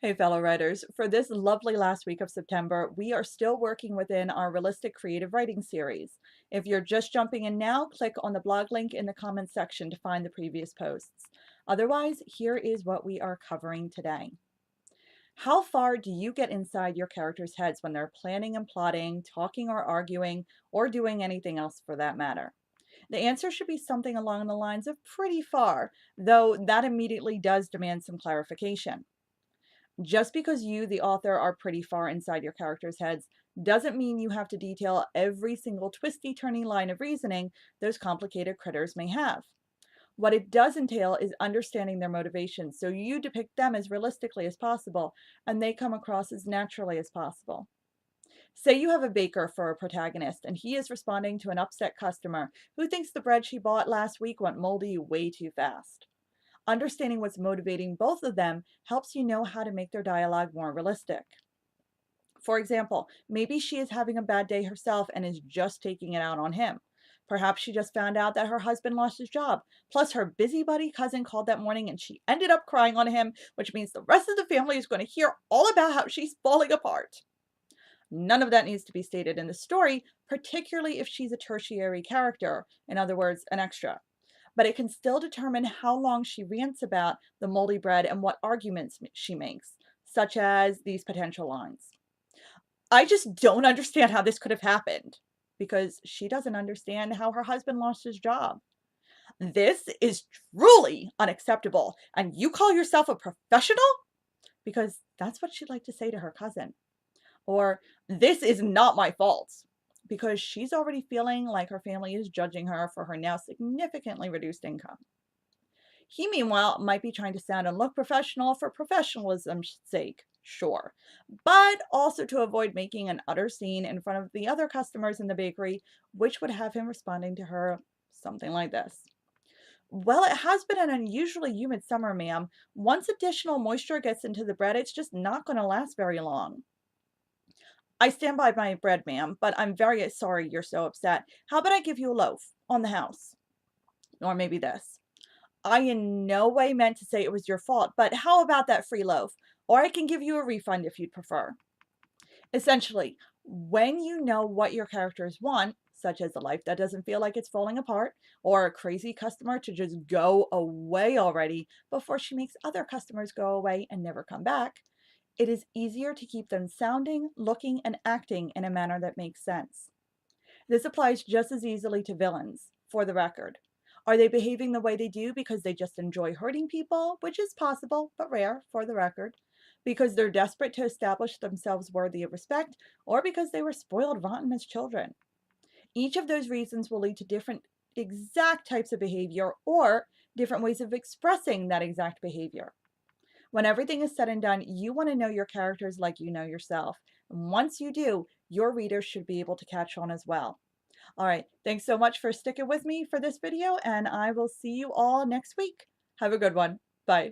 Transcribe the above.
Hey, fellow writers. For this lovely last week of September, we are still working within our Realistic Creative Writing series. If you're just jumping in now, click on the blog link in the comments section to find the previous posts. Otherwise, here is what we are covering today. How far do you get inside your characters' heads when they're planning and plotting, talking or arguing, or doing anything else for that matter? The answer should be something along the lines of pretty far, though that immediately does demand some clarification. Just because you, the author, are pretty far inside your characters' heads doesn't mean you have to detail every single twisty, turny line of reasoning those complicated critters may have. What it does entail is understanding their motivations so you depict them as realistically as possible and they come across as naturally as possible. Say you have a baker for a protagonist and he is responding to an upset customer who thinks the bread she bought last week went moldy way too fast. Understanding what's motivating both of them helps you know how to make their dialogue more realistic. For example, maybe she is having a bad day herself and is just taking it out on him. Perhaps she just found out that her husband lost his job. Plus, her busybody cousin called that morning and she ended up crying on him, which means the rest of the family is going to hear all about how she's falling apart. None of that needs to be stated in the story, particularly if she's a tertiary character, in other words, an extra. But it can still determine how long she rants about the moldy bread and what arguments she makes, such as these potential lines. I just don't understand how this could have happened because she doesn't understand how her husband lost his job. This is truly unacceptable. And you call yourself a professional? Because that's what she'd like to say to her cousin. Or, this is not my fault. Because she's already feeling like her family is judging her for her now significantly reduced income. He, meanwhile, might be trying to sound and look professional for professionalism's sake, sure, but also to avoid making an utter scene in front of the other customers in the bakery, which would have him responding to her something like this. Well, it has been an unusually humid summer, ma'am. Once additional moisture gets into the bread, it's just not going to last very long. I stand by my bread, ma'am, but I'm very sorry you're so upset. How about I give you a loaf on the house? Or maybe this. I in no way meant to say it was your fault, but how about that free loaf? Or I can give you a refund if you'd prefer. Essentially, when you know what your characters want, such as a life that doesn't feel like it's falling apart, or a crazy customer to just go away already before she makes other customers go away and never come back, it is easier to keep them sounding, looking, and acting in a manner that makes sense. This applies just as easily to villains, for the record. Are they behaving the way they do because they just enjoy hurting people, which is possible but rare, for the record? Because they're desperate to establish themselves worthy of respect, or because they were spoiled rotten as children? Each of those reasons will lead to different exact types of behavior or different ways of expressing that exact behavior. When everything is said and done, you want to know your characters like you know yourself. And once you do, your readers should be able to catch on as well. All right. Thanks so much for sticking with me for this video, and I will see you all next week. Have a good one. Bye.